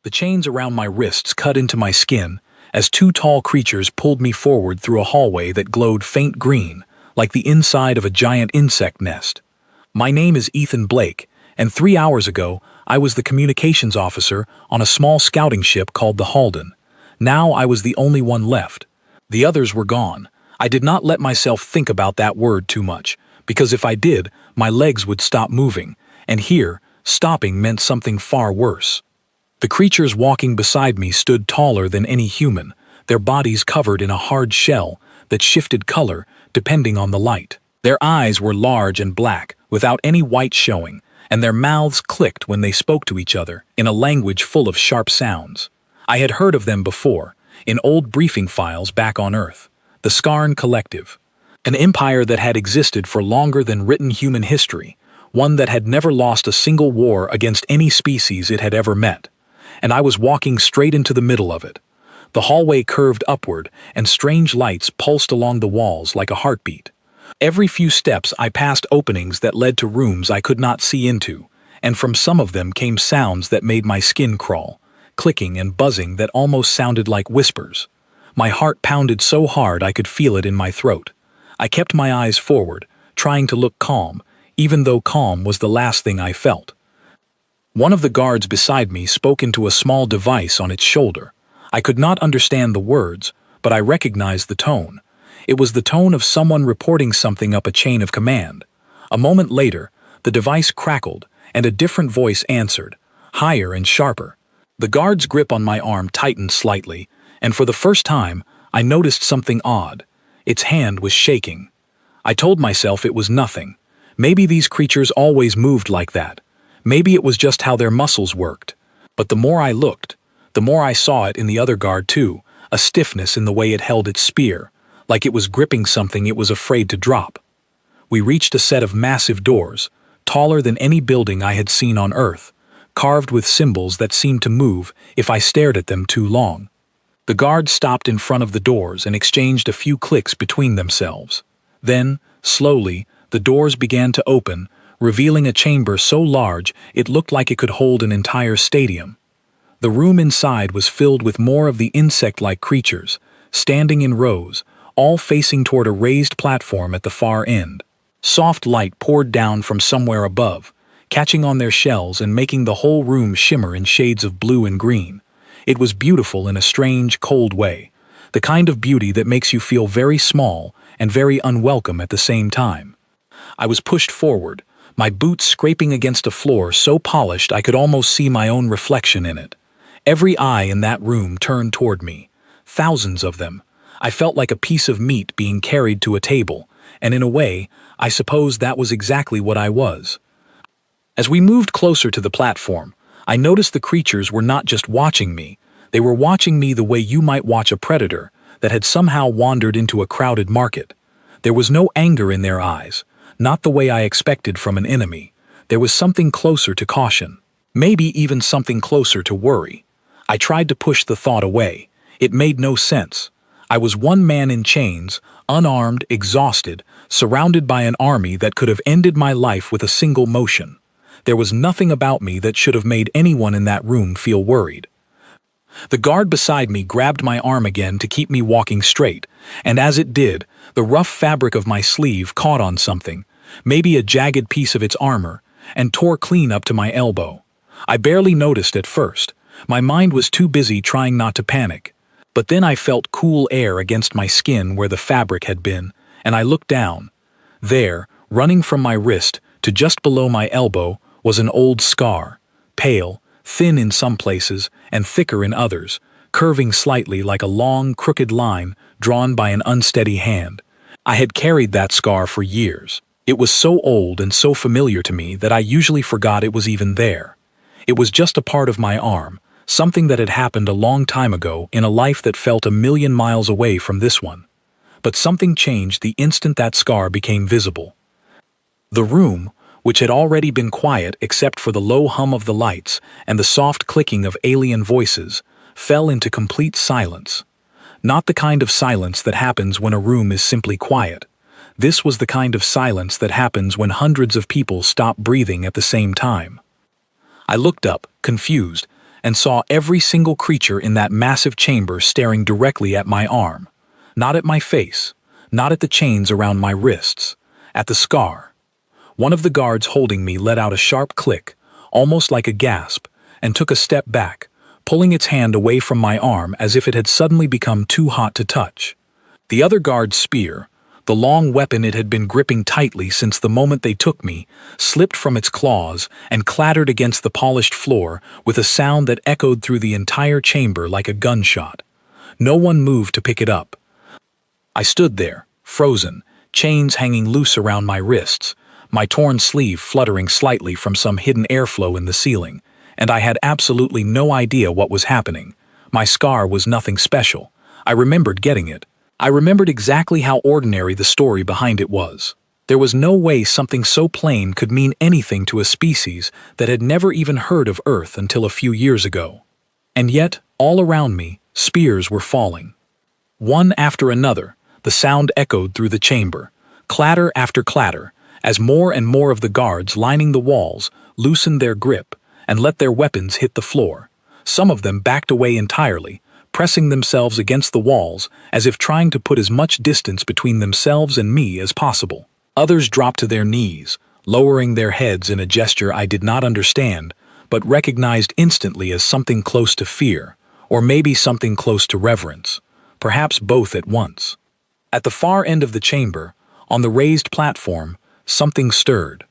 The chains around my wrists cut into my skin as two tall creatures pulled me forward through a hallway that glowed faint green, like the inside of a giant insect nest. My name is Ethan Blake, and 3 hours ago, I was the communications officer on a small scouting ship called the Halden. Now I was the only one left. The others were gone. I did not let myself think about that word too much, because if I did, my legs would stop moving, and here, stopping meant something far worse. The creatures walking beside me stood taller than any human, their bodies covered in a hard shell that shifted color depending on the light. Their eyes were large and black, without any white showing, and their mouths clicked when they spoke to each other in a language full of sharp sounds. I had heard of them before, in old briefing files back on Earth. The Skarn Collective, an empire that had existed for longer than written human history, one that had never lost a single war against any species it had ever met. And I was walking straight into the middle of it. The hallway curved upward, and strange lights pulsed along the walls like a heartbeat. Every few steps I passed openings that led to rooms I could not see into, and from some of them came sounds that made my skin crawl, clicking and buzzing that almost sounded like whispers. My heart pounded so hard I could feel it in my throat. I kept my eyes forward, trying to look calm, even though calm was the last thing I felt. One of the guards beside me spoke into a small device on its shoulder. I could not understand the words, but I recognized the tone. It was the tone of someone reporting something up a chain of command. A moment later, the device crackled, and a different voice answered, higher and sharper. The guard's grip on my arm tightened slightly, and for the first time, I noticed something odd. Its hand was shaking. I told myself it was nothing. Maybe these creatures always moved like that. Maybe it was just how their muscles worked. But the more I looked, the more I saw it in the other guard too, a stiffness in the way it held its spear, like it was gripping something it was afraid to drop. We reached a set of massive doors, taller than any building I had seen on Earth, carved with symbols that seemed to move if I stared at them too long. The guards stopped in front of the doors and exchanged a few clicks between themselves. Then, slowly, the doors began to open, revealing a chamber so large it looked like it could hold an entire stadium. The room inside was filled with more of the insect-like creatures, standing in rows, all facing toward a raised platform at the far end. Soft light poured down from somewhere above, catching on their shells and making the whole room shimmer in shades of blue and green. It was beautiful in a strange, cold way, the kind of beauty that makes you feel very small and very unwelcome at the same time. I was pushed forward, my boots scraping against a floor so polished I could almost see my own reflection in it. Every eye in that room turned toward me. Thousands of them. I felt like a piece of meat being carried to a table, and in a way, I suppose that was exactly what I was. As we moved closer to the platform, I noticed the creatures were not just watching me, they were watching me the way you might watch a predator that had somehow wandered into a crowded market. There was no anger in their eyes, not the way I expected from an enemy. There was something closer to caution, maybe even something closer to worry. I tried to push the thought away. It made no sense. I was one man in chains, unarmed, exhausted, surrounded by an army that could have ended my life with a single motion. There was nothing about me that should have made anyone in that room feel worried. The guard beside me grabbed my arm again to keep me walking straight, and as it did, the rough fabric of my sleeve caught on something, maybe a jagged piece of its armor, and tore clean up to my elbow. I barely noticed at first. My mind was too busy trying not to panic. But then I felt cool air against my skin where the fabric had been, and I looked down. There, running from my wrist to just below my elbow, was an old scar, pale, thin in some places, and thicker in others, curving slightly like a long, crooked line drawn by an unsteady hand. I had carried that scar for years. It was so old and so familiar to me that I usually forgot it was even there. It was just a part of my arm, something that had happened a long time ago in a life that felt 1,000,000 miles away from this one. But something changed the instant that scar became visible. The room, which had already been quiet except for the low hum of the lights and the soft clicking of alien voices, fell into complete silence. Not the kind of silence that happens when a room is simply quiet. This was the kind of silence that happens when hundreds of people stop breathing at the same time. I looked up, confused, and saw every single creature in that massive chamber staring directly at my arm. Not at my face, not at the chains around my wrists, at the scar. One of the guards holding me let out a sharp click, almost like a gasp, and took a step back, pulling its hand away from my arm as if it had suddenly become too hot to touch. The other guard's spear, the long weapon it had been gripping tightly since the moment they took me, slipped from its claws and clattered against the polished floor with a sound that echoed through the entire chamber like a gunshot. No one moved to pick it up. I stood there, frozen, chains hanging loose around my wrists, my torn sleeve fluttering slightly from some hidden airflow in the ceiling, and I had absolutely no idea what was happening. My scar was nothing special. I remembered getting it. I remembered exactly how ordinary the story behind it was. There was no way something so plain could mean anything to a species that had never even heard of Earth until a few years ago. And yet, all around me, spears were falling. One after another, the sound echoed through the chamber, clatter after clatter, as more and more of the guards lining the walls loosened their grip and let their weapons hit the floor. Some of them backed away entirely, pressing themselves against the walls as if trying to put as much distance between themselves and me as possible. Others dropped to their knees, lowering their heads in a gesture I did not understand, but recognized instantly as something close to fear, or maybe something close to reverence, perhaps both at once. At the far end of the chamber, on the raised platform, something stirred.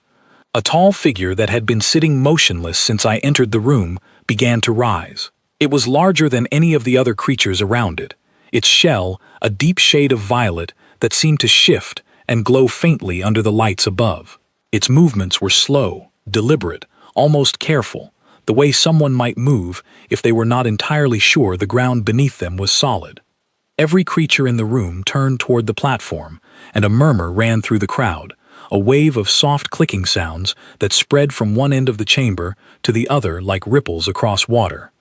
A tall figure that had been sitting motionless since I entered the room began to rise. It was larger than any of the other creatures around it, its shell a deep shade of violet that seemed to shift and glow faintly under the lights above. Its movements were slow, deliberate, almost careful, the way someone might move if they were not entirely sure the ground beneath them was solid. Every creature in the room turned toward the platform, and a murmur ran through the crowd, a wave of soft clicking sounds that spread from one end of the chamber to the other like ripples across water.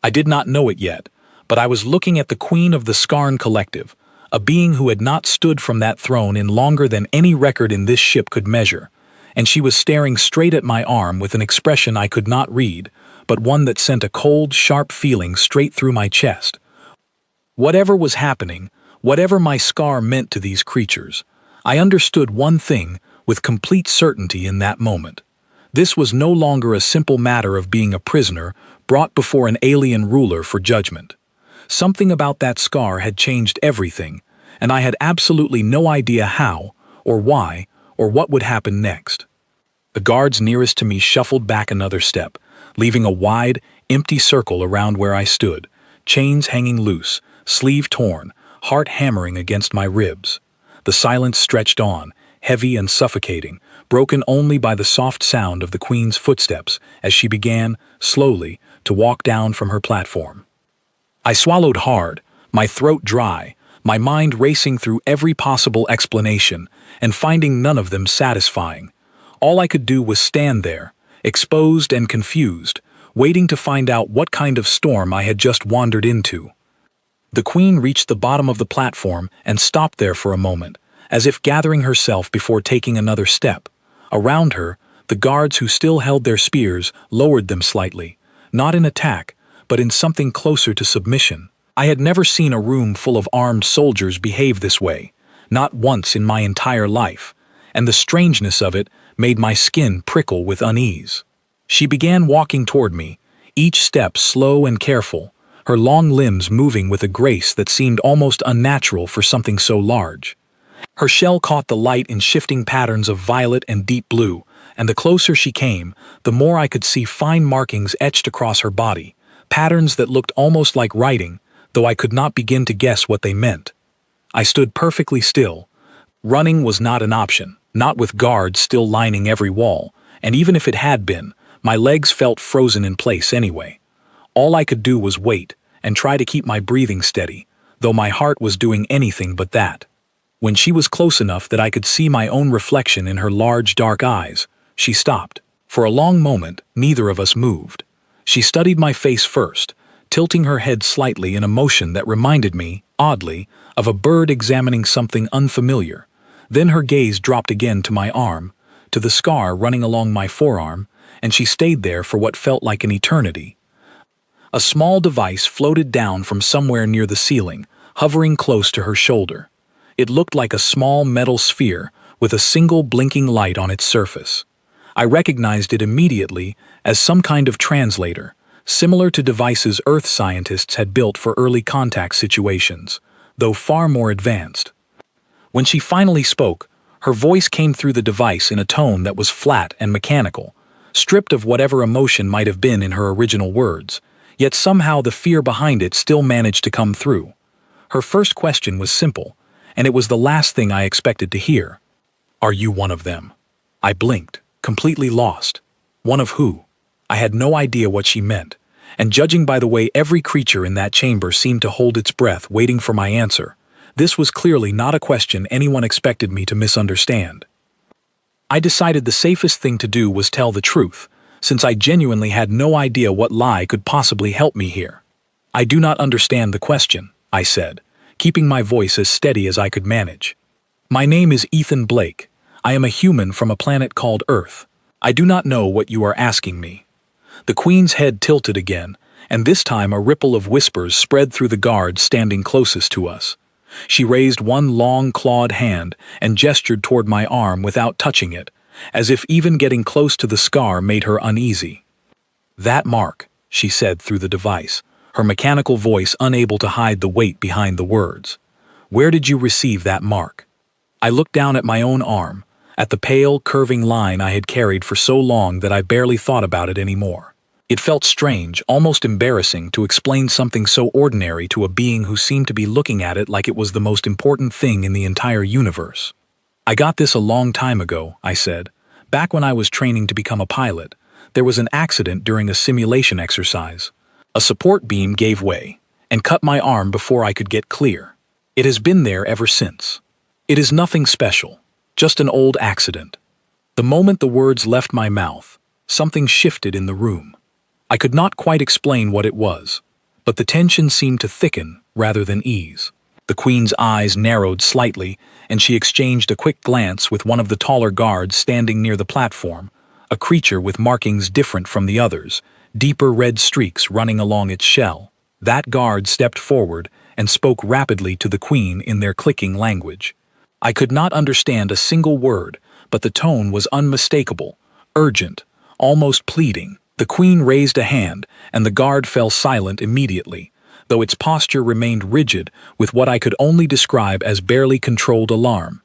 I did not know it yet, but I was looking at the Queen of the Skarn Collective, a being who had not stood from that throne in longer than any record in this ship could measure, and she was staring straight at my arm with an expression I could not read, but one that sent a cold, sharp feeling straight through my chest. Whatever was happening, whatever my scar meant to these creatures, I understood one thing with complete certainty in that moment. This was no longer a simple matter of being a prisoner brought before an alien ruler for judgment. Something about that scar had changed everything, and I had absolutely no idea how, or why, or what would happen next. The guards nearest to me shuffled back another step, leaving a wide, empty circle around where I stood, chains hanging loose, sleeve torn, heart hammering against my ribs. The silence stretched on, heavy and suffocating, broken only by the soft sound of the Queen's footsteps as she began, slowly, to walk down from her platform. I swallowed hard, my throat dry, my mind racing through every possible explanation and finding none of them satisfying. All I could do was stand there, exposed and confused, waiting to find out what kind of storm I had just wandered into. The Queen reached the bottom of the platform and stopped there for a moment, as if gathering herself before taking another step. Around her, the guards who still held their spears lowered them slightly, not in attack, but in something closer to submission. I had never seen a room full of armed soldiers behave this way, not once in my entire life, and the strangeness of it made my skin prickle with unease. She began walking toward me, each step slow and careful, her long limbs moving with a grace that seemed almost unnatural for something so large. Her shell caught the light in shifting patterns of violet and deep blue, and the closer she came, the more I could see fine markings etched across her body, patterns that looked almost like writing, though I could not begin to guess what they meant. I stood perfectly still. Running was not an option, not with guards still lining every wall, and even if it had been, my legs felt frozen in place anyway. All I could do was wait and try to keep my breathing steady, though my heart was doing anything but that. When she was close enough that I could see my own reflection in her large dark eyes, she stopped. For a long moment, neither of us moved. She studied my face first, tilting her head slightly in a motion that reminded me, oddly, of a bird examining something unfamiliar. Then her gaze dropped again to my arm, to the scar running along my forearm, and she stayed there for what felt like an eternity. A small device floated down from somewhere near the ceiling, hovering close to her shoulder. It looked like a small metal sphere with a single blinking light on its surface. I recognized it immediately as some kind of translator, similar to devices Earth scientists had built for early contact situations, though far more advanced. When she finally spoke, her voice came through the device in a tone that was flat and mechanical, stripped of whatever emotion might have been in her original words, yet somehow the fear behind it still managed to come through. Her first question was simple, and it was the last thing I expected to hear. "Are you one of them?" I blinked, completely lost. One of who? I had no idea what she meant, and judging by the way every creature in that chamber seemed to hold its breath waiting for my answer, this was clearly not a question anyone expected me to misunderstand. I decided the safest thing to do was tell the truth, since I genuinely had no idea what lie could possibly help me here. "I do not understand the question," I said, keeping my voice as steady as I could manage. "My name is Ethan Blake. I am a human from a planet called Earth. I do not know what you are asking me." The Queen's head tilted again, and this time a ripple of whispers spread through the guards standing closest to us. She raised one long clawed hand and gestured toward my arm without touching it, as if even getting close to the scar made her uneasy. "That mark," she said through the device, her mechanical voice unable to hide the weight behind the words. "Where did you receive that mark?" I looked down at my own arm, at the pale, curving line I had carried for so long that I barely thought about it anymore. It felt strange, almost embarrassing, to explain something so ordinary to a being who seemed to be looking at it like it was the most important thing in the entire universe. "I got this a long time ago," I said. "Back when I was training to become a pilot, there was an accident during a simulation exercise. A support beam gave way and cut my arm before I could get clear. It has been there ever since. It is nothing special, just an old accident." The moment the words left my mouth, something shifted in the room. I could not quite explain what it was, but the tension seemed to thicken rather than ease. The Queen's eyes narrowed slightly, and she exchanged a quick glance with one of the taller guards standing near the platform, a creature with markings different from the others, deeper red streaks running along its shell. That guard stepped forward and spoke rapidly to the Queen in their clicking language. I could not understand a single word, but the tone was unmistakable, urgent, almost pleading. The Queen raised a hand, and the guard fell silent immediately, though its posture remained rigid with what I could only describe as barely controlled alarm.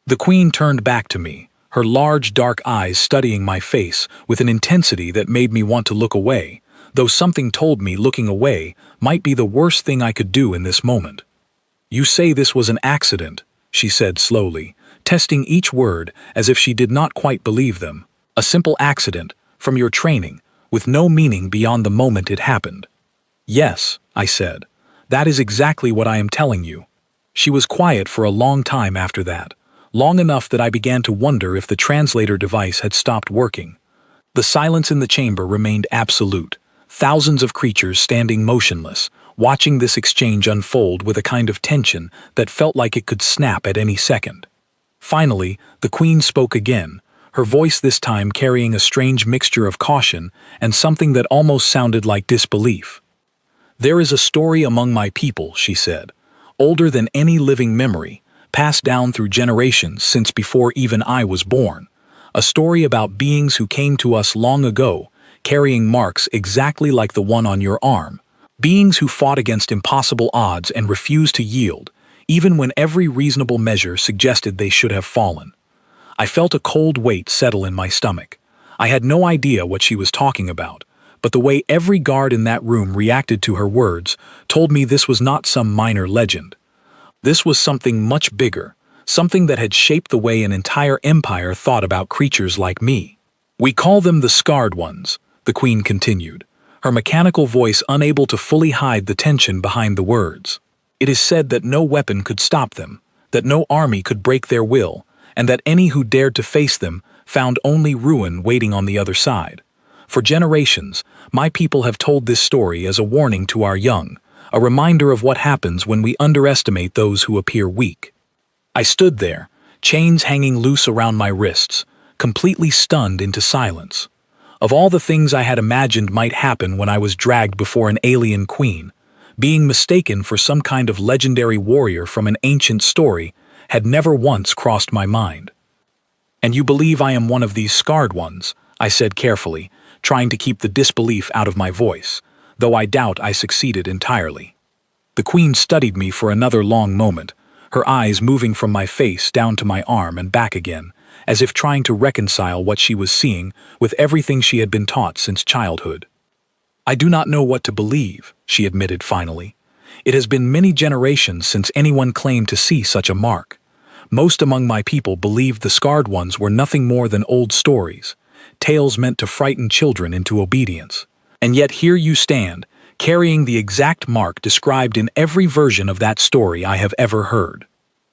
The Queen turned back to me, her large dark eyes studying my face with an intensity that made me want to look away, though something told me looking away might be the worst thing I could do in this moment. "You say this was an accident," she said slowly, testing each word as if she did not quite believe them. "A simple accident, from your training, with no meaning beyond the moment it happened." "Yes," I said. "That is exactly what I am telling you." She was quiet for a long time after that, long enough that I began to wonder if the translator device had stopped working. The silence in the chamber remained absolute, thousands of creatures standing motionless, watching this exchange unfold with a kind of tension that felt like it could snap at any second. Finally, the Queen spoke again, her voice this time carrying a strange mixture of caution and something that almost sounded like disbelief. "There is a story among my people," she said, "older than any living memory, passed down through generations since before even I was born. A story about beings who came to us long ago, carrying marks exactly like the one on your arm. Beings who fought against impossible odds and refused to yield, even when every reasonable measure suggested they should have fallen." I felt a cold weight settle in my stomach. I had no idea what she was talking about, but the way every guard in that room reacted to her words told me this was not some minor legend. This was something much bigger, something that had shaped the way an entire empire thought about creatures like me. "We call them the Scarred Ones," the Queen continued, her mechanical voice unable to fully hide the tension behind the words. "It is said that no weapon could stop them, that no army could break their will, and that any who dared to face them found only ruin waiting on the other side. For generations, my people have told this story as a warning to our young, a reminder of what happens when we underestimate those who appear weak." I stood there, chains hanging loose around my wrists, completely stunned into silence. Of all the things I had imagined might happen when I was dragged before an alien queen, being mistaken for some kind of legendary warrior from an ancient story had never once crossed my mind. "And you believe I am one of these scarred ones?" I said carefully, trying to keep the disbelief out of my voice, though I doubt I succeeded entirely. The queen studied me for another long moment, her eyes moving from my face down to my arm and back again, as if trying to reconcile what she was seeing with everything she had been taught since childhood. "I do not know what to believe," she admitted finally. "It has been many generations since anyone claimed to see such a mark. Most among my people believed the scarred ones were nothing more than old stories, tales meant to frighten children into obedience. And yet here you stand, carrying the exact mark described in every version of that story I have ever heard."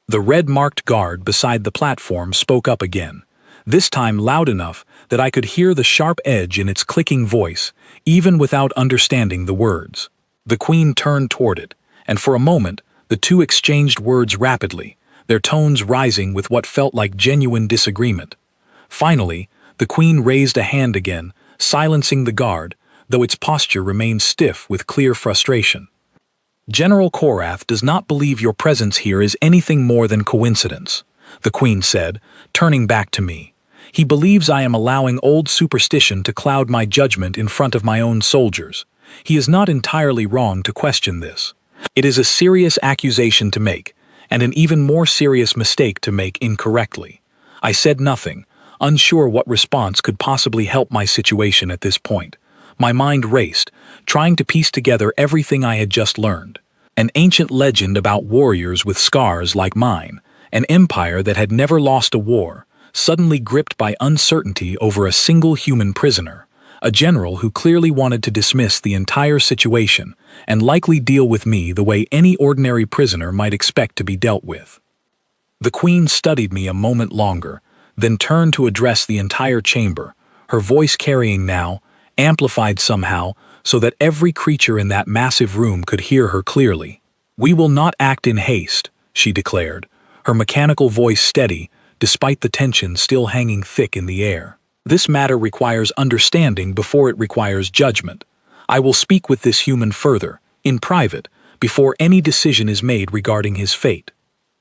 The red-marked guard beside the platform spoke up again, this time loud enough that I could hear the sharp edge in its clicking voice, even without understanding the words. The queen turned toward it, and for a moment the two exchanged words rapidly, their tones rising with what felt like genuine disagreement. Finally, the queen raised a hand again, silencing the guard, though its posture remained stiff with clear frustration. "General Korath does not believe your presence here is anything more than coincidence," the queen said, turning back to me. "He believes I am allowing old superstition to cloud my judgment in front of my own soldiers. He is not entirely wrong to question this. It is a serious accusation to make, and an even more serious mistake to make incorrectly." I said nothing, unsure what response could possibly help my situation at this point. My mind raced, trying to piece together everything I had just learned. An ancient legend about warriors with scars like mine, an empire that had never lost a war, suddenly gripped by uncertainty over a single human prisoner, a general who clearly wanted to dismiss the entire situation and likely deal with me the way any ordinary prisoner might expect to be dealt with. The queen studied me a moment longer, then turned to address the entire chamber, her voice carrying now, amplified somehow, so that every creature in that massive room could hear her clearly. "We will not act in haste," she declared, her mechanical voice steady, despite the tension still hanging thick in the air. "This matter requires understanding before it requires judgment. I will speak with this human further, in private, before any decision is made regarding his fate."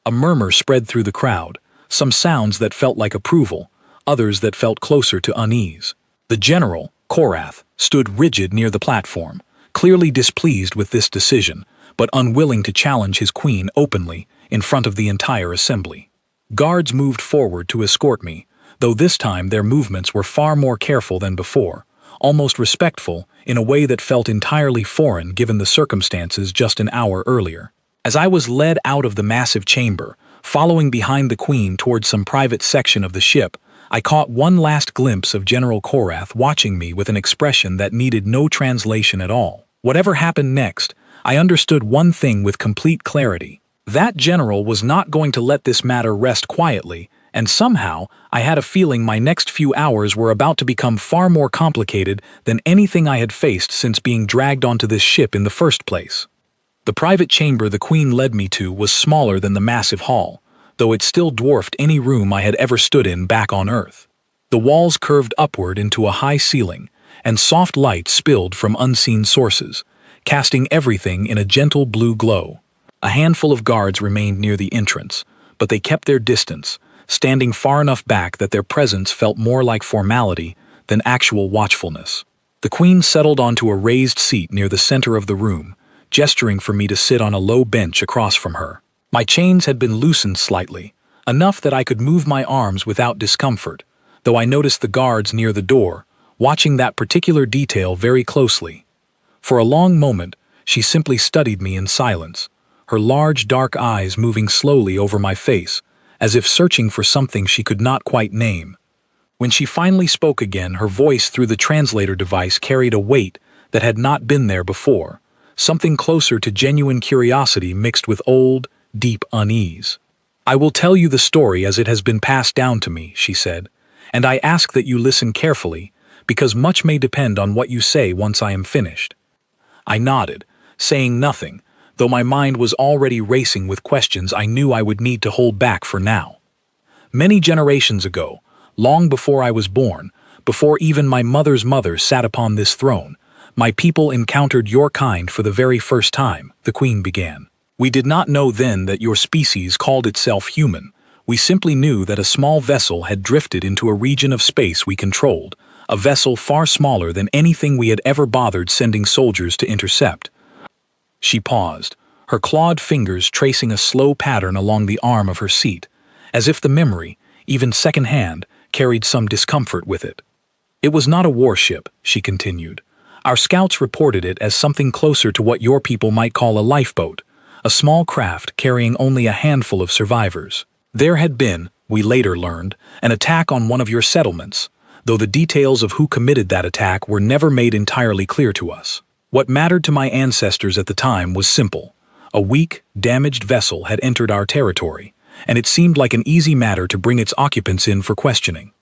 A murmur spread through the crowd, some sounds that felt like approval, others that felt closer to unease. The general, Korath, stood rigid near the platform, clearly displeased with this decision, but unwilling to challenge his queen openly in front of the entire assembly. Guards moved forward to escort me, though this time their movements were far more careful than before, almost respectful in a way that felt entirely foreign given the circumstances just an hour earlier. As I was led out of the massive chamber, following behind the queen towards some private section of the ship, I caught one last glimpse of General Korath watching me with an expression that needed no translation at all. Whatever happened next, I understood one thing with complete clarity. That general was not going to let this matter rest quietly, and somehow I had a feeling my next few hours were about to become far more complicated than anything I had faced since being dragged onto this ship in the first place. The private chamber the queen led me to was smaller than the massive hall, though it still dwarfed any room I had ever stood in back on Earth. The walls curved upward into a high ceiling, and soft light spilled from unseen sources, casting everything in a gentle blue glow. A handful of guards remained near the entrance, but they kept their distance, standing far enough back that their presence felt more like formality than actual watchfulness. The queen settled onto a raised seat near the center of the room, gesturing for me to sit on a low bench across from her. My chains had been loosened slightly, enough that I could move my arms without discomfort, though I noticed the guards near the door, watching that particular detail very closely. For a long moment, she simply studied me in silence, her large dark eyes moving slowly over my face, as if searching for something she could not quite name. When she finally spoke again, her voice through the translator device carried a weight that had not been there before, something closer to genuine curiosity mixed with old, deep unease. "I will tell you the story as it has been passed down to me," she said, "and I ask that you listen carefully, because much may depend on what you say once I am finished." I nodded, saying nothing, though my mind was already racing with questions I knew I would need to hold back for now. Many generations ago, long before I was born, Before even my mother's mother sat upon this throne, my people encountered your kind for the very first time, the Queen began. We did not know then that your species called itself human. We simply knew that a small vessel had drifted into a region of space we controlled, a vessel far smaller than anything we had ever bothered sending soldiers to intercept. She paused, her clawed fingers tracing a slow pattern along the arm of her seat, as if the memory, even secondhand, carried some discomfort with it. It was not a warship, she continued. Our scouts reported it as something closer to what your people might call a lifeboat, a small craft carrying only a handful of survivors. There had been, we later learned, an attack on one of your settlements, though the details of who committed that attack were never made entirely clear to us. What mattered to my ancestors at the time was simple. A weak, damaged vessel had entered our territory, and it seemed like an easy matter to bring its occupants in for questioning.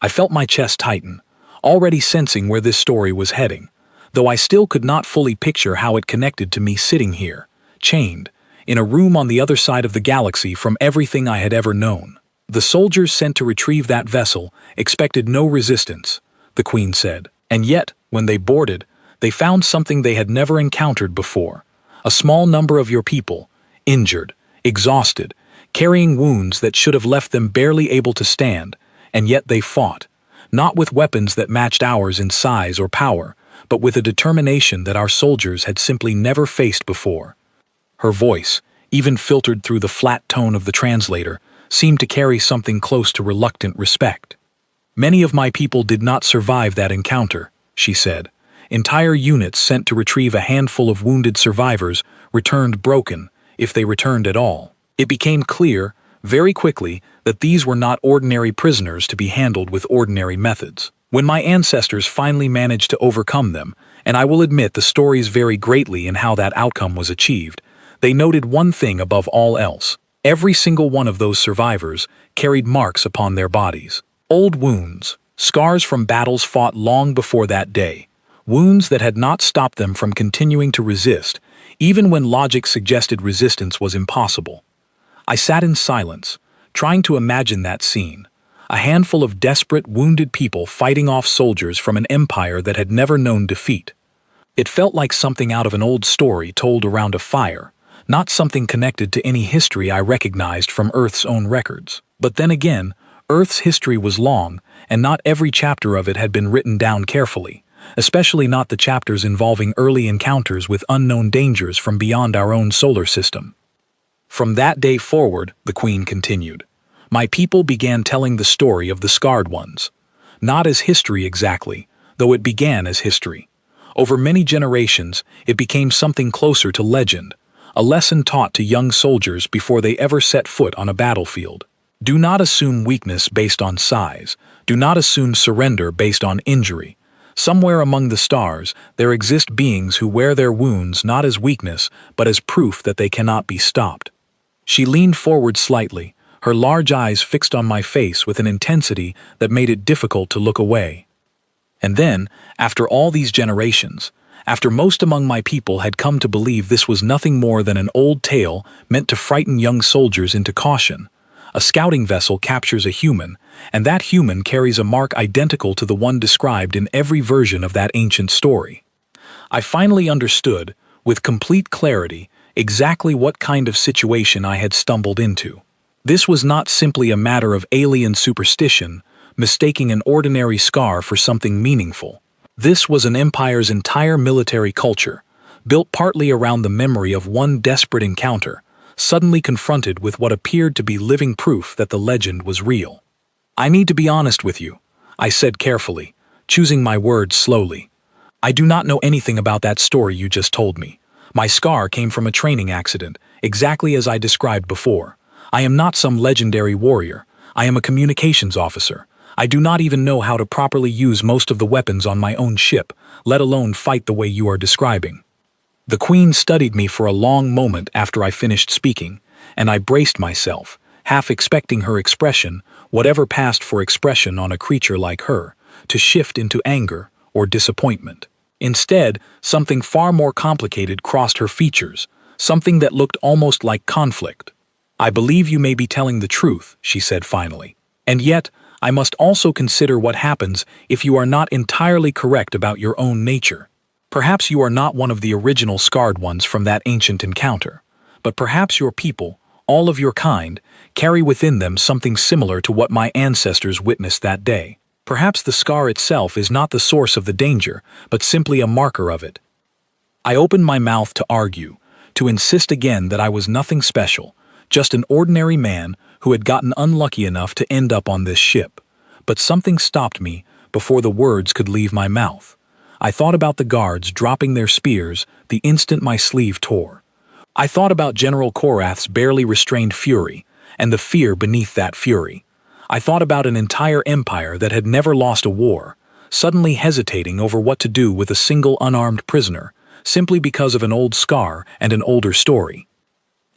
I felt my chest tighten, already sensing where this story was heading, though I still could not fully picture how it connected to me sitting here, chained, in a room on the other side of the galaxy from everything I had ever known. The soldiers sent to retrieve that vessel expected no resistance, the Queen said, and yet, when they boarded, they found something they had never encountered before. A small number of your people, injured, exhausted, carrying wounds that should have left them barely able to stand, and yet they fought, not with weapons that matched ours in size or power, but with a determination that our soldiers had simply never faced before. Her voice, even filtered through the flat tone of the translator, seemed to carry something close to reluctant respect. Many of my people did not survive that encounter, she said. Entire units sent to retrieve a handful of wounded survivors returned broken, if they returned at all. It became clear, very quickly, that these were not ordinary prisoners to be handled with ordinary methods. When my ancestors finally managed to overcome them, and I will admit the stories vary greatly in how that outcome was achieved, they noted one thing above all else. Every single one of those survivors carried marks upon their bodies. Old wounds, scars from battles fought long before that day. Wounds that had not stopped them from continuing to resist, even when logic suggested resistance was impossible. I sat in silence, trying to imagine that scene. A handful of desperate, wounded people fighting off soldiers from an empire that had never known defeat. It felt like something out of an old story told around a fire, not something connected to any history I recognized from Earth's own records. But then again, Earth's history was long, and not every chapter of it had been written down carefully, especially not the chapters involving early encounters with unknown dangers from beyond our own solar system. From that day forward, the Queen continued, my people began telling the story of the Scarred Ones. Not as history exactly, though it began as history. Over many generations, it became something closer to legend, a lesson taught to young soldiers before they ever set foot on a battlefield. Do not assume weakness based on size. Do not assume surrender based on injury. Somewhere among the stars, there exist beings who wear their wounds not as weakness, but as proof that they cannot be stopped. She leaned forward slightly, her large eyes fixed on my face with an intensity that made it difficult to look away. And then, after all these generations, after most among my people had come to believe this was nothing more than an old tale meant to frighten young soldiers into caution, a scouting vessel captures a human, and that human carries a mark identical to the one described in every version of that ancient story. I finally understood, with complete clarity, exactly what kind of situation I had stumbled into. This was not simply a matter of alien superstition, mistaking an ordinary scar for something meaningful. This was an empire's entire military culture, built partly around the memory of one desperate encounter, suddenly confronted with what appeared to be living proof that the legend was real. I need to be honest with you, I said carefully, choosing my words slowly. I do not know anything about that story you just told me. My scar came from a training accident, exactly as I described before. I am not some legendary warrior. I am a communications officer. I do not even know how to properly use most of the weapons on my own ship, let alone fight the way you are describing. The Queen studied me for a long moment after I finished speaking, and I braced myself, half expecting her expression, whatever passed for expression on a creature like her, to shift into anger or disappointment. Instead, something far more complicated crossed her features, something that looked almost like conflict. I believe you may be telling the truth, she said finally. And yet, I must also consider what happens if you are not entirely correct about your own nature. Perhaps you are not one of the original scarred ones from that ancient encounter, but perhaps your people, all of your kind, carry within them something similar to what my ancestors witnessed that day. Perhaps the scar itself is not the source of the danger, but simply a marker of it. I opened my mouth to argue, to insist again that I was nothing special, just an ordinary man who had gotten unlucky enough to end up on this ship. But something stopped me before the words could leave my mouth. I thought about the guards dropping their spears the instant my sleeve tore. I thought about General Korath's barely restrained fury, and the fear beneath that fury. I thought about an entire empire that had never lost a war, suddenly hesitating over what to do with a single unarmed prisoner, simply because of an old scar and an older story.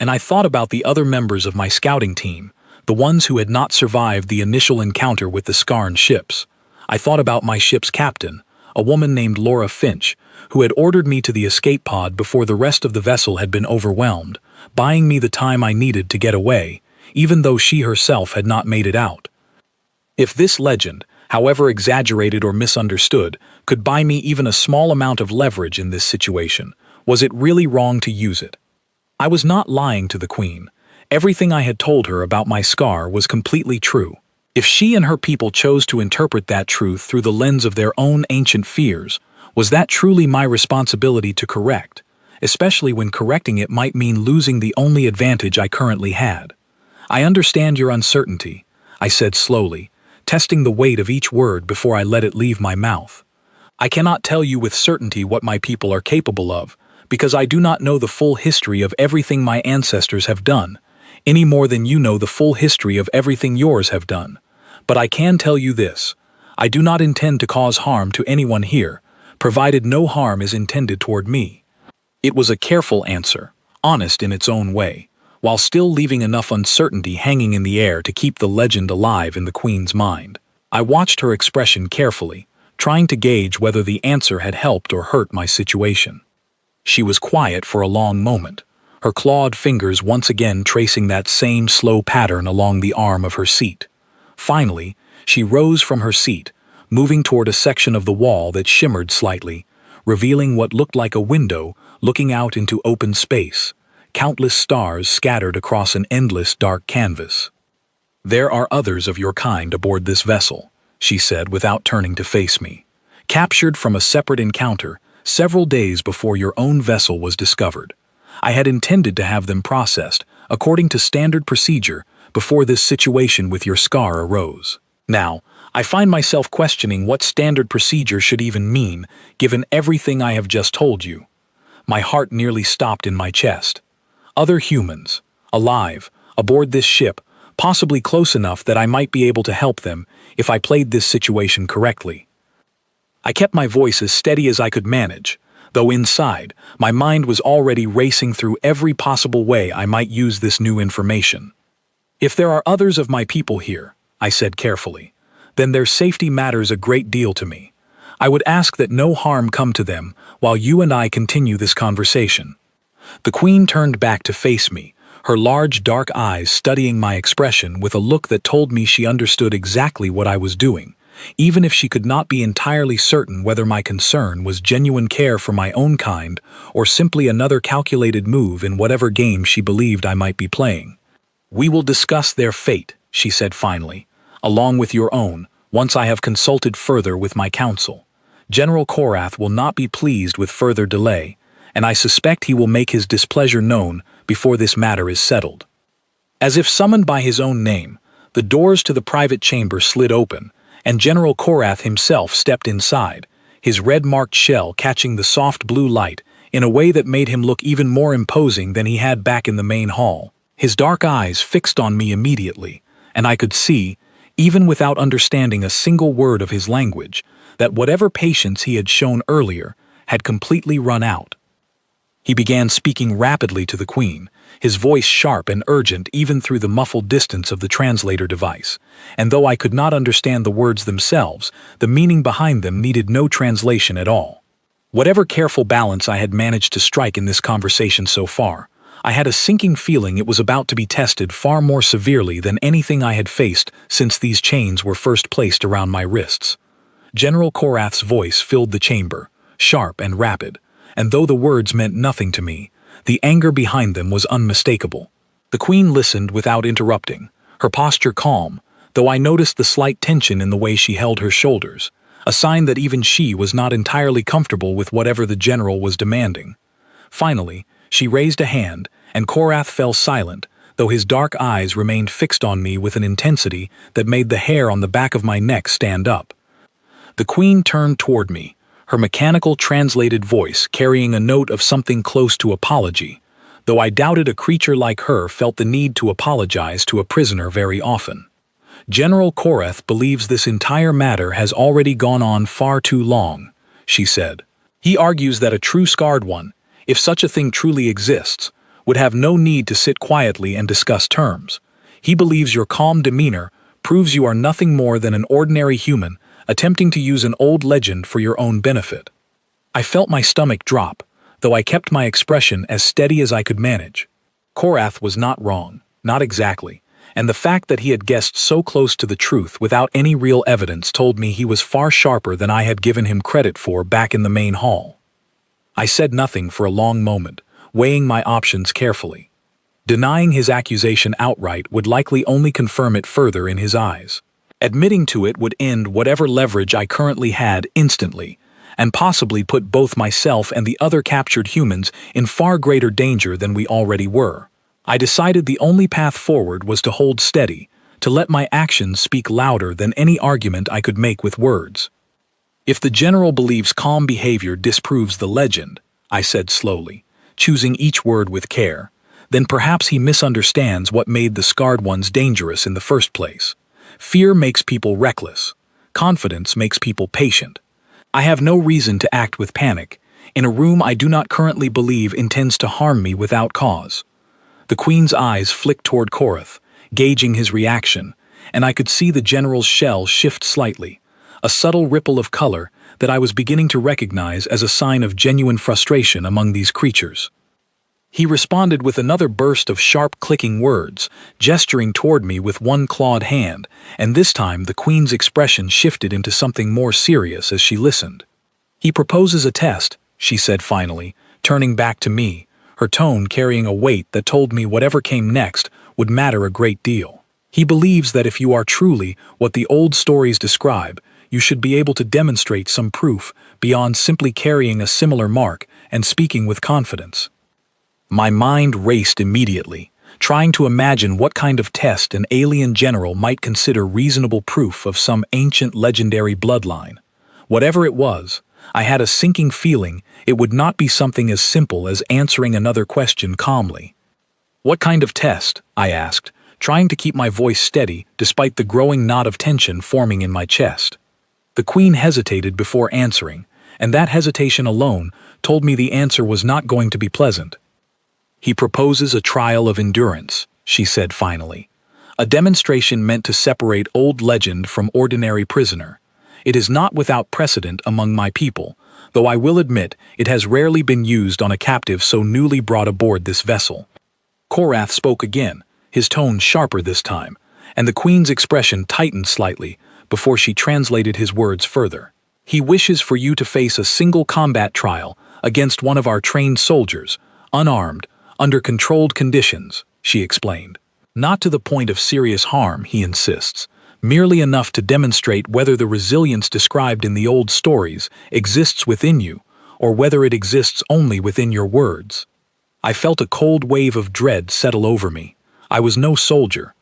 And I thought about the other members of my scouting team, the ones who had not survived the initial encounter with the Scarn ships. I thought about my ship's captain, a woman named Laura Finch, who had ordered me to the escape pod before the rest of the vessel had been overwhelmed, buying me the time I needed to get away, even though she herself had not made it out. If this legend, however exaggerated or misunderstood, could buy me even a small amount of leverage in this situation, was it really wrong to use it? I was not lying to the Queen. Everything I had told her about my scar was completely true. If she and her people chose to interpret that truth through the lens of their own ancient fears, was that truly my responsibility to correct, especially when correcting it might mean losing the only advantage I currently had? I understand your uncertainty, I said slowly, testing the weight of each word before I let it leave my mouth. I cannot tell you with certainty what my people are capable of, because I do not know the full history of everything my ancestors have done, any more than you know the full history of everything yours have done. But I can tell you this: I do not intend to cause harm to anyone here, provided no harm is intended toward me. It was a careful answer, honest in its own way, while still leaving enough uncertainty hanging in the air to keep the legend alive in the Queen's mind. I watched her expression carefully, trying to gauge whether the answer had helped or hurt my situation. She was quiet for a long moment, her clawed fingers once again tracing that same slow pattern along the arm of her seat. Finally, she rose from her seat, moving toward a section of the wall that shimmered slightly, revealing what looked like a window looking out into open space, countless stars scattered across an endless dark canvas. "There are others of your kind aboard this vessel," she said without turning to face me, "captured from a separate encounter several days before your own vessel was discovered. I had intended to have them processed, according to standard procedure, before this situation with your scar arose. Now, I find myself questioning what standard procedure should even mean, given everything I have just told you." My heart nearly stopped in my chest. Other humans, alive, aboard this ship, possibly close enough that I might be able to help them if I played this situation correctly. I kept my voice as steady as I could manage, though inside, my mind was already racing through every possible way I might use this new information. "If there are others of my people here," I said carefully, "then their safety matters a great deal to me. I would ask that no harm come to them while you and I continue this conversation." The Queen turned back to face me, her large dark eyes studying my expression with a look that told me she understood exactly what I was doing, even if she could not be entirely certain whether my concern was genuine care for my own kind or simply another calculated move in whatever game she believed I might be playing. "We will discuss their fate," she said finally, "along with your own, once I have consulted further with my council. General Korath will not be pleased with further delay, and I suspect he will make his displeasure known before this matter is settled." As if summoned by his own name, the doors to the private chamber slid open, and General Korath himself stepped inside, his red-marked shell catching the soft blue light in a way that made him look even more imposing than he had back in the main hall. His dark eyes fixed on me immediately, and I could see, even without understanding a single word of his language, that whatever patience he had shown earlier had completely run out. He began speaking rapidly to the Queen, his voice sharp and urgent even through the muffled distance of the translator device, and though I could not understand the words themselves, the meaning behind them needed no translation at all. Whatever careful balance I had managed to strike in this conversation so far, I had a sinking feeling it was about to be tested far more severely than anything I had faced since these chains were first placed around my wrists. General Korath's voice filled the chamber, sharp and rapid, and though the words meant nothing to me, the anger behind them was unmistakable. The Queen listened without interrupting, her posture calm, though I noticed the slight tension in the way she held her shoulders, a sign that even she was not entirely comfortable with whatever the general was demanding. Finally, she raised a hand, and Korath fell silent, though his dark eyes remained fixed on me with an intensity that made the hair on the back of my neck stand up. The Queen turned toward me, her mechanical translated voice carrying a note of something close to apology, though I doubted a creature like her felt the need to apologize to a prisoner very often. General Korath believes this entire matter has already gone on far too long, she said. He argues that a true scarred one, if such a thing truly exists, would have no need to sit quietly and discuss terms. He believes your calm demeanor proves you are nothing more than an ordinary human attempting to use an old legend for your own benefit. I felt my stomach drop, though I kept my expression as steady as I could manage. Korath was not wrong, not exactly, and the fact that he had guessed so close to the truth without any real evidence told me he was far sharper than I had given him credit for back in the main hall. I said nothing for a long moment, weighing my options carefully. Denying his accusation outright would likely only confirm it further in his eyes. Admitting to it would end whatever leverage I currently had instantly, and possibly put both myself and the other captured humans in far greater danger than we already were. I decided the only path forward was to hold steady, to let my actions speak louder than any argument I could make with words. If the general believes calm behavior disproves the legend, I said slowly, choosing each word with care, then perhaps he misunderstands what made the scarred ones dangerous in the first place. Fear makes people reckless. Confidence makes people patient. I have no reason to act with panic, in a room I do not currently believe intends to harm me without cause. The Queen's eyes flicked toward Korath, gauging his reaction, and I could see the general's shell shift slightly, a subtle ripple of color that I was beginning to recognize as a sign of genuine frustration among these creatures. He responded with another burst of sharp clicking words, gesturing toward me with one clawed hand, and this time the Queen's expression shifted into something more serious as she listened. He proposes a test, she said finally, turning back to me, her tone carrying a weight that told me whatever came next would matter a great deal. He believes that if you are truly what the old stories describe, you should be able to demonstrate some proof beyond simply carrying a similar mark and speaking with confidence. My mind raced immediately, trying to imagine what kind of test an alien general might consider reasonable proof of some ancient legendary bloodline. Whatever it was, I had a sinking feeling it would not be something as simple as answering another question calmly. "What kind of test?" I asked, trying to keep my voice steady despite the growing knot of tension forming in my chest. The Queen hesitated before answering, and that hesitation alone told me the answer was not going to be pleasant. "He proposes a trial of endurance," she said finally. "A demonstration meant to separate old legend from ordinary prisoner. It is not without precedent among my people, though I will admit it has rarely been used on a captive so newly brought aboard this vessel." Korath spoke again, his tone sharper this time, and the Queen's expression tightened slightly before she translated his words further. "He wishes for you to face a single combat trial against one of our trained soldiers, unarmed, under controlled conditions," she explained. "Not to the point of serious harm, he insists, merely enough to demonstrate whether the resilience described in the old stories exists within you, or whether it exists only within your words." I felt a cold wave of dread settle over me. I was no soldier.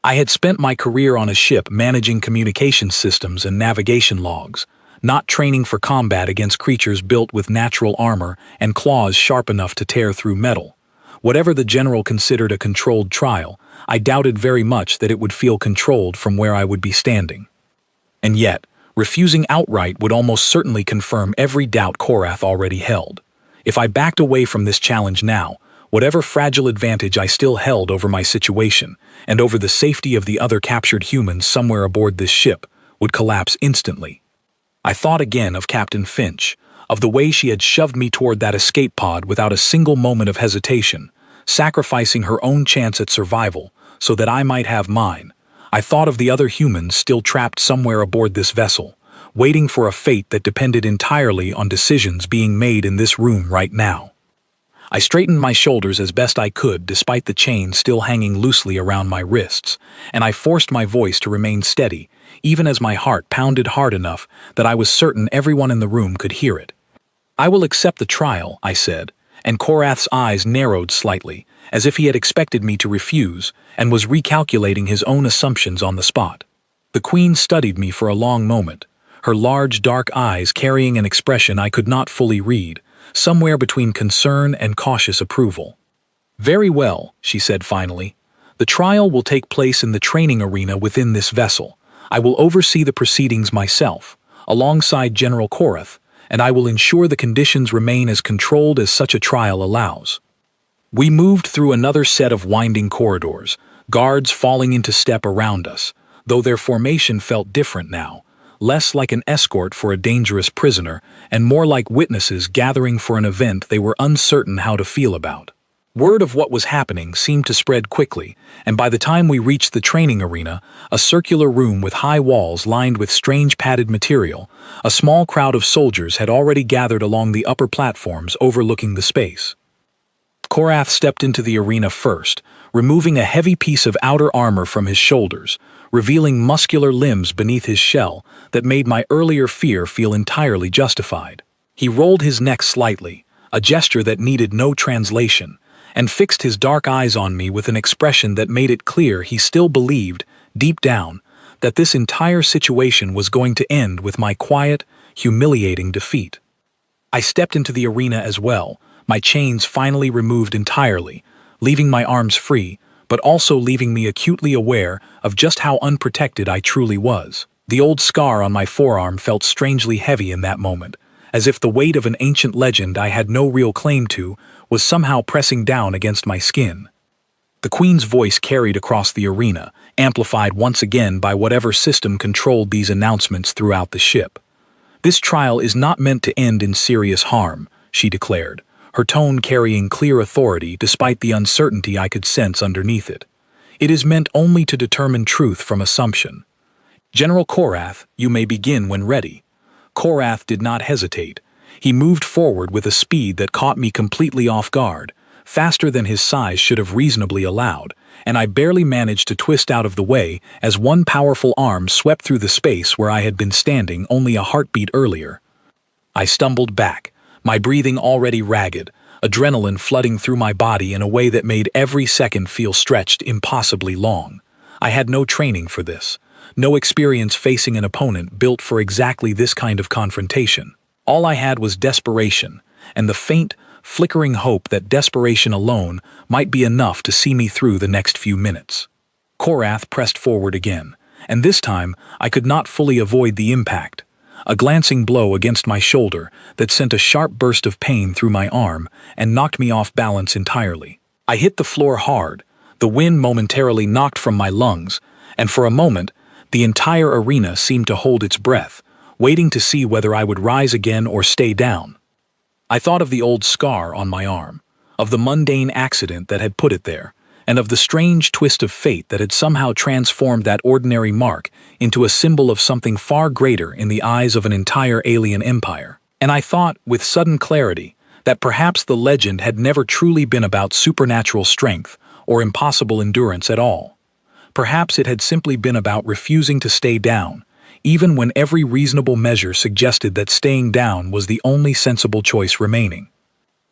I had spent my career on a ship managing communication systems and navigation logs, not training for combat against creatures built with natural armor and claws sharp enough to tear through metal. Whatever the general considered a controlled trial, I doubted very much that it would feel controlled from where I would be standing. And yet, refusing outright would almost certainly confirm every doubt Korath already held. If I backed away from this challenge now, whatever fragile advantage I still held over my situation, and over the safety of the other captured humans somewhere aboard this ship, would collapse instantly. I thought again of Captain Finch, of the way she had shoved me toward that escape pod without a single moment of hesitation, sacrificing her own chance at survival so that I might have mine. I thought of the other humans still trapped somewhere aboard this vessel, waiting for a fate that depended entirely on decisions being made in this room right now. I straightened my shoulders as best I could despite the chain still hanging loosely around my wrists, and I forced my voice to remain steady, even as my heart pounded hard enough that I was certain everyone in the room could hear it. "I will accept the trial," I said, and Korath's eyes narrowed slightly, as if he had expected me to refuse, and was recalculating his own assumptions on the spot. The Queen studied me for a long moment, her large dark eyes carrying an expression I could not fully read, somewhere between concern and cautious approval. "Very well," she said finally. "The trial will take place in the training arena within this vessel. I will oversee the proceedings myself, alongside General Korath, and I will ensure the conditions remain as controlled as such a trial allows." We moved through another set of winding corridors, guards falling into step around us, though their formation felt different now, less like an escort for a dangerous prisoner and more like witnesses gathering for an event they were uncertain how to feel about. Word of what was happening seemed to spread quickly, and by the time we reached the training arena, a circular room with high walls lined with strange padded material, a small crowd of soldiers had already gathered along the upper platforms overlooking the space. Korath stepped into the arena first, removing a heavy piece of outer armor from his shoulders, revealing muscular limbs beneath his shell that made my earlier fear feel entirely justified. He rolled his neck slightly, a gesture that needed no translation, and fixed his dark eyes on me with an expression that made it clear he still believed, deep down, that this entire situation was going to end with my quiet, humiliating defeat. I stepped into the arena as well, my chains finally removed entirely, leaving my arms free, but also leaving me acutely aware of just how unprotected I truly was. The old scar on my forearm felt strangely heavy in that moment, as if the weight of an ancient legend I had no real claim to was somehow pressing down against my skin. The Queen's voice carried across the arena, amplified once again by whatever system controlled these announcements throughout the ship. "This trial is not meant to end in serious harm," she declared, her tone carrying clear authority despite the uncertainty I could sense underneath it. "It is meant only to determine truth from assumption. General Korath, you may begin when ready." Korath did not hesitate. He moved forward with a speed that caught me completely off guard, faster than his size should have reasonably allowed, and I barely managed to twist out of the way as one powerful arm swept through the space where I had been standing only a heartbeat earlier. I stumbled back, my breathing already ragged, adrenaline flooding through my body in a way that made every second feel stretched impossibly long. I had no training for this, no experience facing an opponent built for exactly this kind of confrontation. All I had was desperation, and the faint, flickering hope that desperation alone might be enough to see me through the next few minutes. Korath pressed forward again, and this time I could not fully avoid the impact. A glancing blow against my shoulder that sent a sharp burst of pain through my arm and knocked me off balance entirely. I hit the floor hard, the wind momentarily knocked from my lungs, and for a moment, the entire arena seemed to hold its breath, waiting to see whether I would rise again or stay down. I thought of the old scar on my arm, of the mundane accident that had put it there, and of the strange twist of fate that had somehow transformed that ordinary mark into a symbol of something far greater in the eyes of an entire alien empire. And I thought, with sudden clarity, that perhaps the legend had never truly been about supernatural strength or impossible endurance at all. Perhaps it had simply been about refusing to stay down, even when every reasonable measure suggested that staying down was the only sensible choice remaining.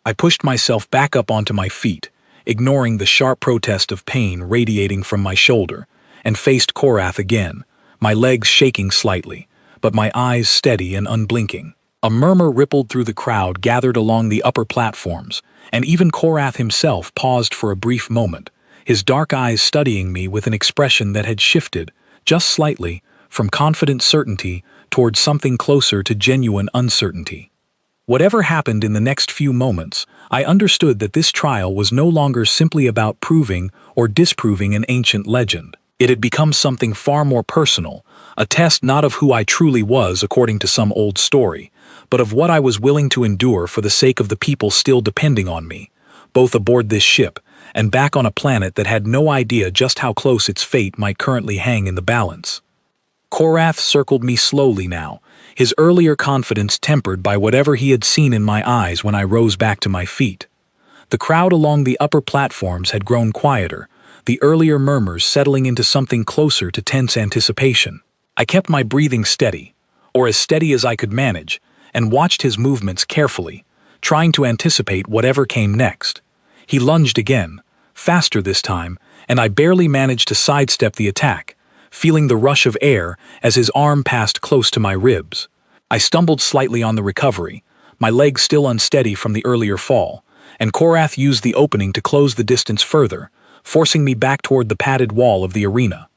I pushed myself back up onto my feet, ignoring the sharp protest of pain radiating from my shoulder, and faced Korath again, my legs shaking slightly, but my eyes steady and unblinking. A murmur rippled through the crowd gathered along the upper platforms, and even Korath himself paused for a brief moment, his dark eyes studying me with an expression that had shifted, just slightly, from confident certainty towards something closer to genuine uncertainty. Whatever happened in the next few moments, I understood that this trial was no longer simply about proving or disproving an ancient legend. It had become something far more personal, a test not of who I truly was according to some old story, but of what I was willing to endure for the sake of the people still depending on me, both aboard this ship and back on a planet that had no idea just how close its fate might currently hang in the balance. Korath circled me slowly now, his earlier confidence tempered by whatever he had seen in my eyes when I rose back to my feet. The crowd along the upper platforms had grown quieter, the earlier murmurs settling into something closer to tense anticipation. I kept my breathing steady, or as steady as I could manage, and watched his movements carefully, trying to anticipate whatever came next. He lunged again, faster this time, and I barely managed to sidestep the attack, feeling the rush of air as his arm passed close to my ribs. I stumbled slightly on the recovery, my legs still unsteady from the earlier fall, and Korath used the opening to close the distance further, forcing me back toward the padded wall of the arena.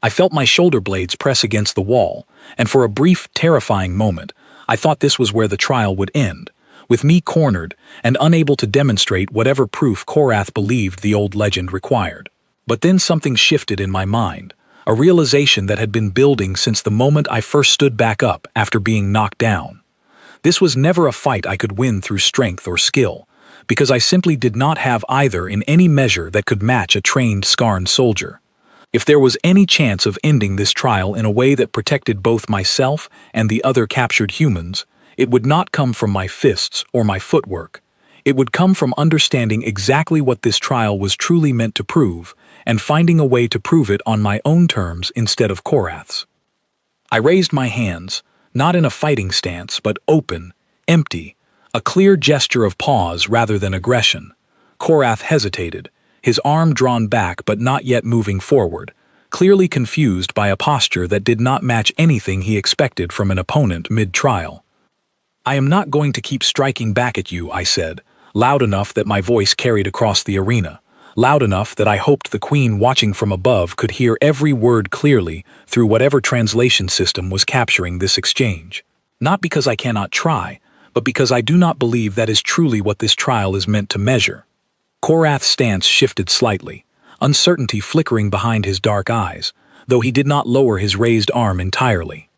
I felt my shoulder blades press against the wall, and for a brief, terrifying moment, I thought this was where the trial would end, with me cornered and unable to demonstrate whatever proof Korath believed the old legend required. But then something shifted in my mind, a realization that had been building since the moment I first stood back up after being knocked down. This was never a fight I could win through strength or skill, because I simply did not have either in any measure that could match a trained Skarn soldier. If there was any chance of ending this trial in a way that protected both myself and the other captured humans, it would not come from my fists or my footwork. It would come from understanding exactly what this trial was truly meant to prove, and finding a way to prove it on my own terms instead of Korath's. I raised my hands, not in a fighting stance, but open, empty, a clear gesture of pause rather than aggression. Korath hesitated, his arm drawn back but not yet moving forward, clearly confused by a posture that did not match anything he expected from an opponent mid-trial. "I am not going to keep striking back at you," I said, loud enough that my voice carried across the arena, loud enough that I hoped the Queen watching from above could hear every word clearly through whatever translation system was capturing this exchange. "Not because I cannot try, but because I do not believe that is truly what this trial is meant to measure." Korath's stance shifted slightly, uncertainty flickering behind his dark eyes, though he did not lower his raised arm entirely.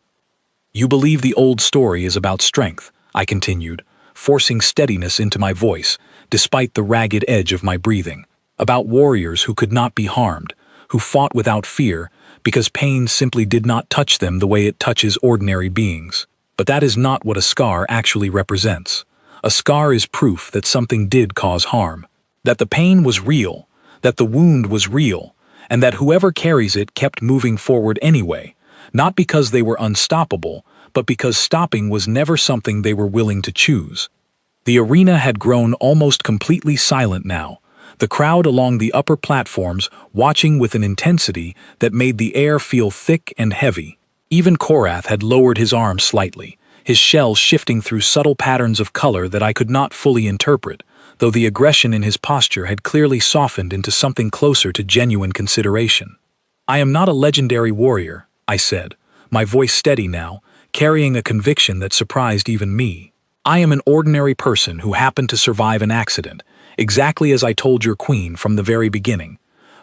"You believe the old story is about strength," I continued, forcing steadiness into my voice, despite the ragged edge of my breathing. "About warriors who could not be harmed, who fought without fear, because pain simply did not touch them the way it touches ordinary beings. But that is not what a scar actually represents. A scar is proof that something did cause harm, that the pain was real, that the wound was real, and that whoever carries it kept moving forward anyway, not because they were unstoppable, but because stopping was never something they were willing to choose." The arena had grown almost completely silent now, the crowd along the upper platforms watching with an intensity that made the air feel thick and heavy. Even Korath had lowered his arm slightly, his shell shifting through subtle patterns of color that I could not fully interpret, though the aggression in his posture had clearly softened into something closer to genuine consideration. "I am not a legendary warrior," I said, my voice steady now, carrying a conviction that surprised even me. "I am an ordinary person who happened to survive an accident, exactly as I told your queen from the very beginning.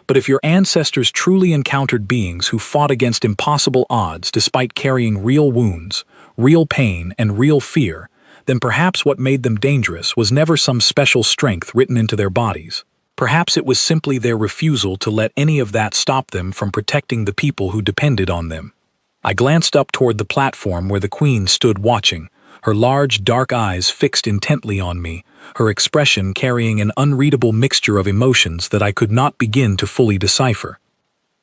But if your ancestors truly encountered beings who fought against impossible odds despite carrying real wounds, real pain, and real fear, then perhaps what made them dangerous was never some special strength written into their bodies. Perhaps it was simply their refusal to let any of that stop them from protecting the people who depended on them." I glanced up toward the platform where the Queen stood watching, her large, dark eyes fixed intently on me, her expression carrying an unreadable mixture of emotions that I could not begin to fully decipher.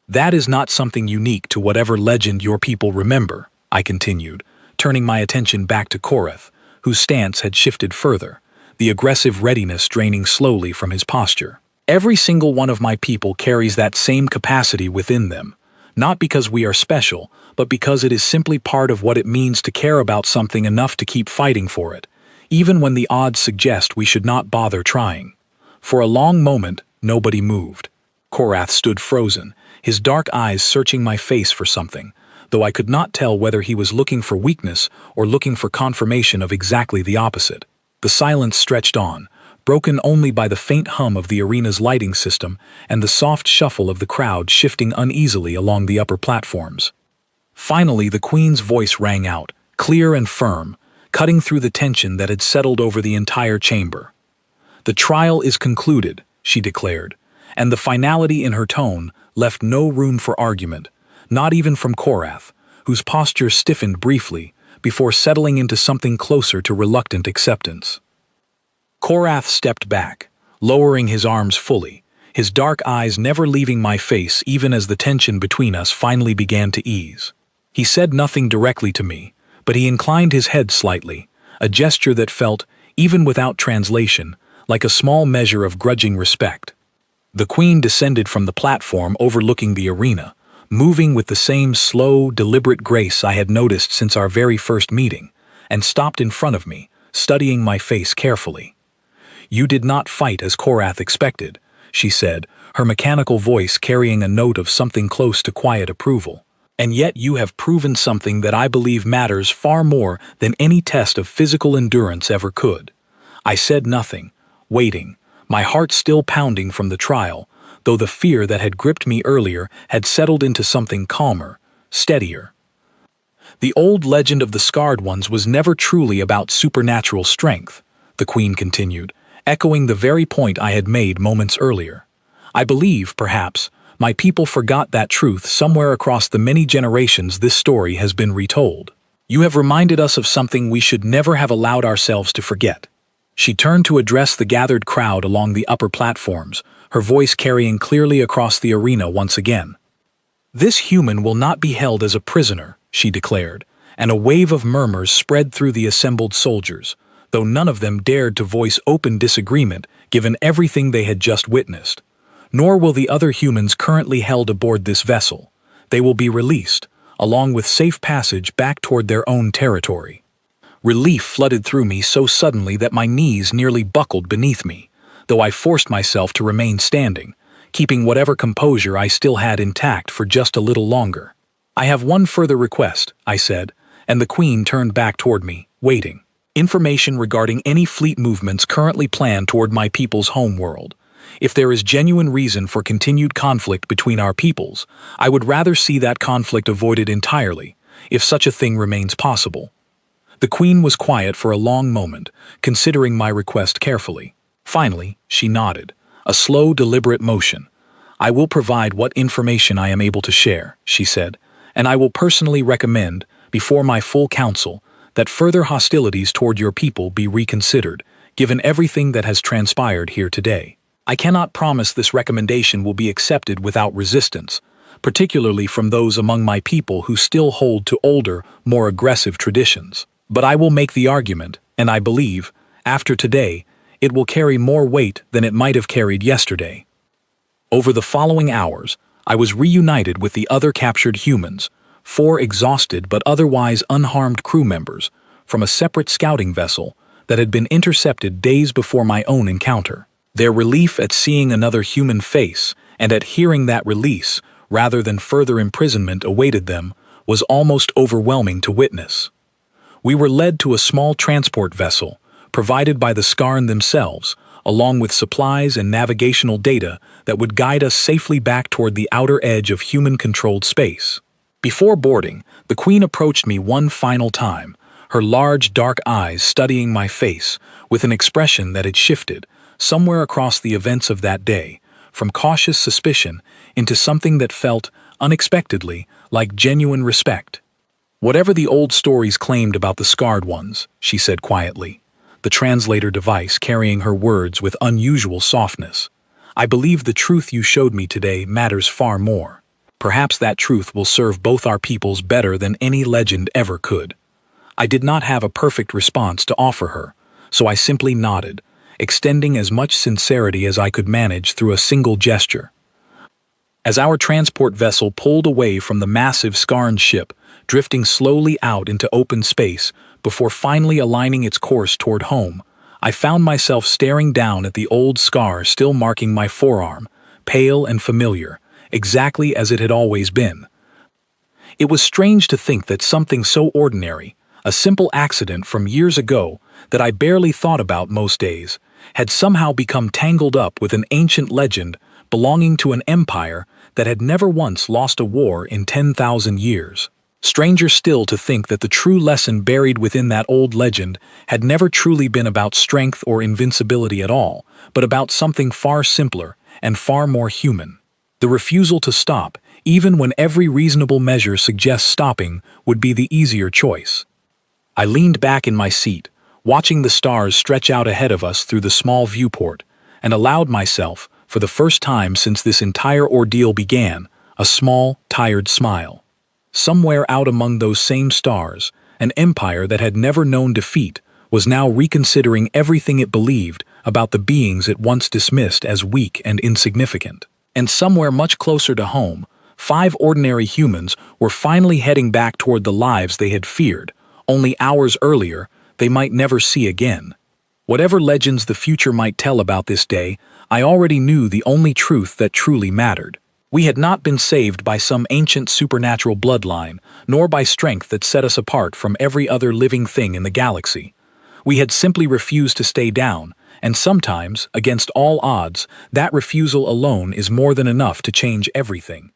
"That is not something unique to whatever legend your people remember," I continued, turning my attention back to Korath, whose stance had shifted further, the aggressive readiness draining slowly from his posture. "Every single one of my people carries that same capacity within them, not because we are special, but because it is simply part of what it means to care about something enough to keep fighting for it, even when the odds suggest we should not bother trying." For a long moment, nobody moved. Korath stood frozen, his dark eyes searching my face for something, though I could not tell whether he was looking for weakness or looking for confirmation of exactly the opposite. The silence stretched on, broken only by the faint hum of the arena's lighting system and the soft shuffle of the crowd shifting uneasily along the upper platforms. Finally, the Queen's voice rang out, clear and firm, cutting through the tension that had settled over the entire chamber. "The trial is concluded," she declared, and the finality in her tone left no room for argument, not even from Korath, whose posture stiffened briefly before settling into something closer to reluctant acceptance. Korath stepped back, lowering his arms fully, his dark eyes never leaving my face even as the tension between us finally began to ease. He said nothing directly to me, but he inclined his head slightly, a gesture that felt, even without translation, like a small measure of grudging respect. The Queen descended from the platform overlooking the arena, moving with the same slow, deliberate grace I had noticed since our very first meeting, and stopped in front of me, studying my face carefully. "You did not fight as Korath expected," she said, her mechanical voice carrying a note of something close to quiet approval. "And yet you have proven something that I believe matters far more than any test of physical endurance ever could." I said nothing, waiting, my heart still pounding from the trial, though the fear that had gripped me earlier had settled into something calmer, steadier. "The old legend of the Scarred Ones was never truly about supernatural strength," the Queen continued, echoing the very point I had made moments earlier. "I believe, perhaps, my people forgot that truth somewhere across the many generations this story has been retold. You have reminded us of something we should never have allowed ourselves to forget." She turned to address the gathered crowd along the upper platforms, her voice carrying clearly across the arena once again. "This human will not be held as a prisoner," she declared, and a wave of murmurs spread through the assembled soldiers, though none of them dared to voice open disagreement given everything they had just witnessed. "Nor will the other humans currently held aboard this vessel. They will be released, along with safe passage back toward their own territory." Relief flooded through me so suddenly that my knees nearly buckled beneath me, though I forced myself to remain standing, keeping whatever composure I still had intact for just a little longer. "I have one further request," I said, and the Queen turned back toward me, waiting. "Information regarding any fleet movements currently planned toward my people's homeworld. If there is genuine reason for continued conflict between our peoples, I would rather see that conflict avoided entirely, if such a thing remains possible." The Queen was quiet for a long moment, considering my request carefully. Finally, she nodded, a slow, deliberate motion. "I will provide what information I am able to share," she said, "and I will personally recommend, before my full council, that further hostilities toward your people be reconsidered, given everything that has transpired here today. I cannot promise this recommendation will be accepted without resistance, particularly from those among my people who still hold to older, more aggressive traditions. But I will make the argument, and I believe, after today, it will carry more weight than it might have carried yesterday." Over the following hours, I was reunited with the other captured humans, 4 exhausted but otherwise unharmed crew members, from a separate scouting vessel that had been intercepted days before my own encounter. Their relief at seeing another human face and at hearing that release, rather than further imprisonment awaited them, was almost overwhelming to witness. We were led to a small transport vessel, provided by the Scarn themselves, along with supplies and navigational data that would guide us safely back toward the outer edge of human-controlled space. Before boarding, the Queen approached me one final time, her large, dark eyes studying my face, with an expression that had shifted, somewhere across the events of that day, from cautious suspicion into something that felt, unexpectedly, like genuine respect. "Whatever the old stories claimed about the Scarred Ones," she said quietly, the translator device carrying her words with unusual softness, "I believe the truth you showed me today matters far more. Perhaps that truth will serve both our peoples better than any legend ever could." I did not have a perfect response to offer her, so I simply nodded, extending as much sincerity as I could manage through a single gesture. As our transport vessel pulled away from the massive Scarn ship, drifting slowly out into open space before finally aligning its course toward home, I found myself staring down at the old scar still marking my forearm, pale and familiar, exactly as it had always been. It was strange to think that something so ordinary, a simple accident from years ago that I barely thought about most days, had somehow become tangled up with an ancient legend belonging to an empire that had never once lost a war in 10,000 years. Stranger still to think that the true lesson buried within that old legend had never truly been about strength or invincibility at all, but about something far simpler and far more human. The refusal to stop, even when every reasonable measure suggests stopping, would be the easier choice. I leaned back in my seat, watching the stars stretch out ahead of us through the small viewport, and allowed myself, for the first time since this entire ordeal began, a small, tired smile. Somewhere out among those same stars, an empire that had never known defeat was now reconsidering everything it believed about the beings it once dismissed as weak and insignificant. And somewhere much closer to home, 5 ordinary humans were finally heading back toward the lives they had feared, only hours earlier, they might never see again. Whatever legends the future might tell about this day, I already knew the only truth that truly mattered. We had not been saved by some ancient supernatural bloodline, nor by strength that set us apart from every other living thing in the galaxy. We had simply refused to stay down, and sometimes, against all odds, that refusal alone is more than enough to change everything.